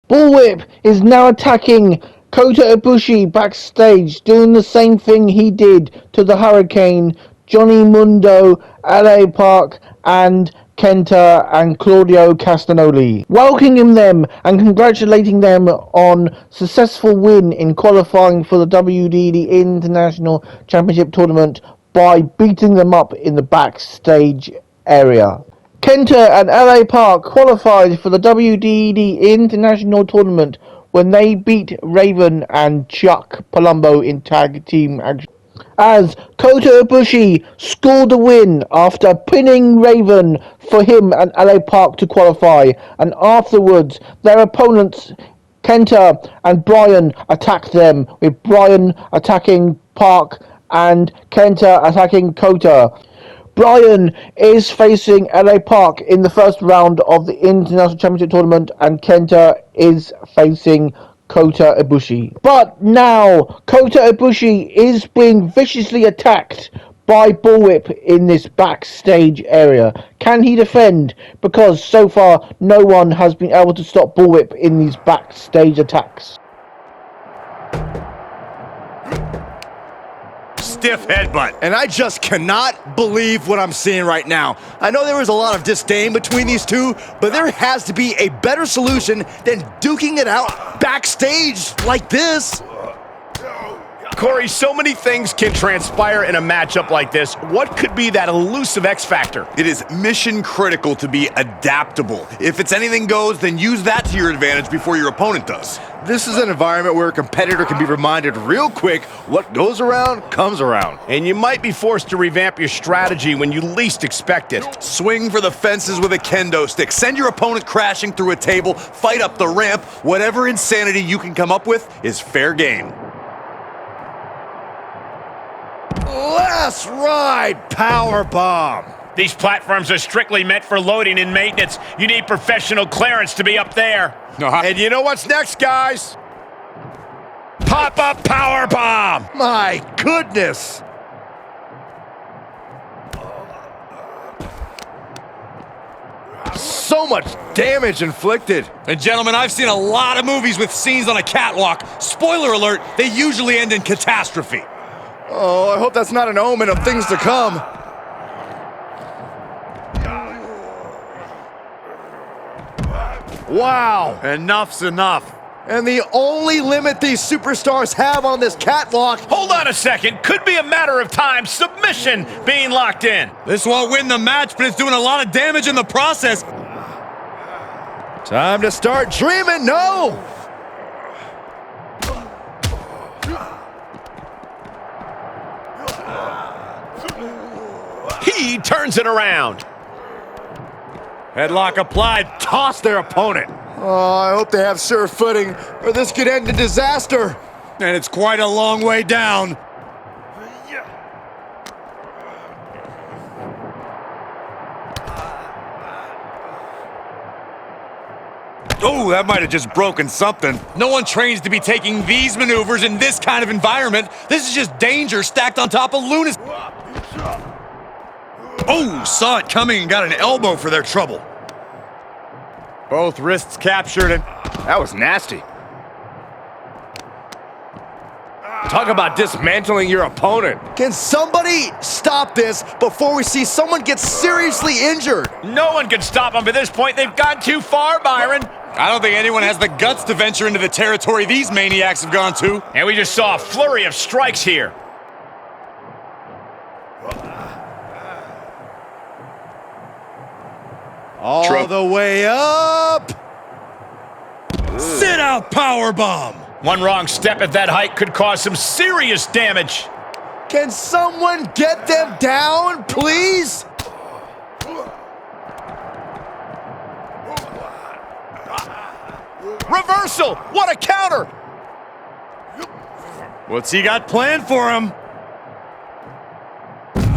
Bullwhip is now attacking Kota Ibushi backstage, doing the same thing he did to the Hurricane, Johnny Mundo, LA Park, and Kenta and Claudio Castagnoli, welcoming them and congratulating them on successful win in qualifying for the WWE International Championship Tournament by beating them up in the backstage area. Kenta and LA Park qualified for the WWE International Tournament when they beat Raven and Chuck Palumbo in tag team action, as Kota Ibushi scored the win after pinning Raven for him and LA Park to qualify, and afterwards their opponents Kenta and Brian attacked them, with Brian attacking Park and Kenta attacking Kota. Brian is facing LA Park in the first round of the International Championship Tournament, and Kenta is facing Kota Ibushi. But now, Kota Ibushi is being viciously attacked by Bullwhip in this backstage area. Can he defend? Because so far, no one has been able to stop Bullwhip in these backstage attacks. Stiff headbutt. And I just cannot believe what I'm seeing right now. I know there was a lot of disdain between these two, but there has to be a better solution than duking it out backstage like this. Corey, so many things can transpire in a matchup like this. What could be that elusive X factor? It is mission critical to be adaptable. If it's anything goes, then use that to your advantage before your opponent does. This is an environment where a competitor can be reminded real quick what goes around comes around. And you might be forced to revamp your strategy when you least expect it. Swing for the fences with a kendo stick. Send your opponent crashing through a table. Fight up the ramp. Whatever insanity you can come up with is fair game. Last ride power bomb. These platforms are strictly meant for loading and maintenance. You need professional clearance to be up there. And you know what's next, guys? Pop-up power bomb. My goodness. So much damage inflicted. And gentlemen, I've seen a lot of movies with scenes on a catwalk. Spoiler alert, they usually end in catastrophe. Oh, I hope that's not an omen of things to come. Wow. Enough's enough. And the only limit these superstars have on this catwalk. Hold on a second. Could be a matter of time. Submission being locked in. This won't win the match, but it's doing a lot of damage in the process. Time to start dreaming. No. He turns it around. Headlock applied. Toss their opponent. Oh, I hope they have sure footing, or this could end in disaster. And it's quite a long way down. Oh, that might have just broken something. No one trains to be taking these maneuvers in this kind of environment. This is just danger stacked on top of lunacy. Oh, saw it coming and got an elbow for their trouble. Both wrists captured, and that was nasty. Talk about dismantling your opponent. Can somebody stop this before we see someone get seriously injured? No one can stop them at this point. They've gone too far, Byron. I don't think anyone has the guts to venture into the territory these maniacs have gone to. And we just saw a flurry of strikes here. All the way up. Sit out powerbomb. One wrong step at that height could cause some serious damage. Can someone get them down, please? Reversal! What a counter! What's he got planned for him?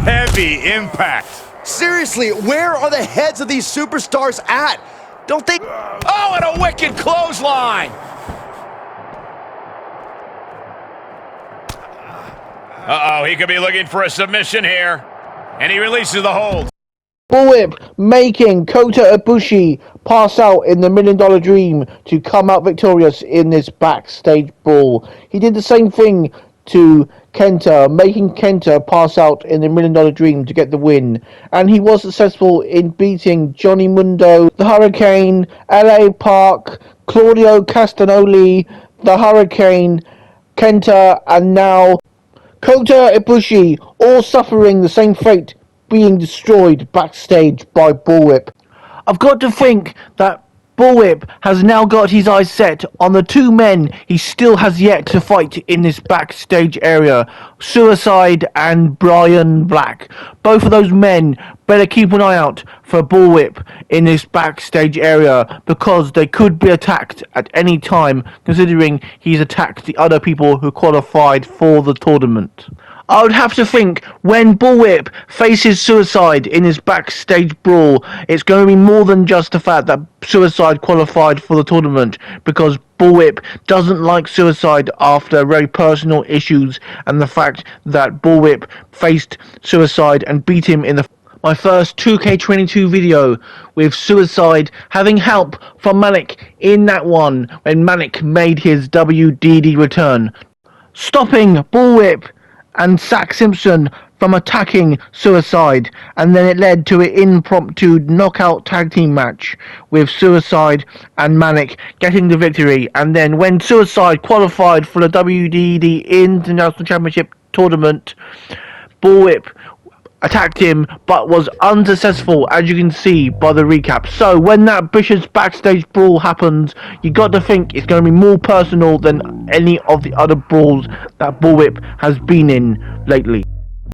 Heavy impact. Seriously, where are the heads of these superstars at? Don't they? Oh, and a wicked clothesline! Uh-oh, he could be looking for a submission here. And he releases the hold. Bullwhip making Kota Ibushi pass out in the $1 Million Dream to come out victorious in this backstage brawl. He did the same thing to Kenta, making Kenta pass out in the $1 Million Dream to get the win. And he was successful in beating Johnny Mundo, the Hurricane, LA Park, Claudio Castagnoli, the Hurricane, Kenta, and now Kota Ibushi, all suffering the same fate, being destroyed backstage by Bullwhip. I've got to think that Bullwhip has now got his eyes set on the two men he still has yet to fight in this backstage area, Suicide and Brian Black. Both of those men better keep an eye out for Bullwhip in this backstage area, because they could be attacked at any time, considering he's attacked the other people who qualified for the tournament. I would have to think when Bullwhip faces Suicide in his backstage brawl, it's going to be more than just the fact that Suicide qualified for the tournament, because Bullwhip doesn't like Suicide after very personal issues, and the fact that Bullwhip faced Suicide and beat him in my first 2K22 video, with Suicide having help from Manic in that one when Manic made his WDD return, stopping Bullwhip and Zack Simpson from attacking Suicide, and then it led to an impromptu knockout tag team match with Suicide and Manic getting the victory. And then when Suicide qualified for the WDD International Championship tournament, Bullwhip attacked him but was unsuccessful, as you can see by the recap. So when that vicious backstage brawl happens, you got to think it's going to be more personal than any of the other brawls that Bullwhip has been in lately.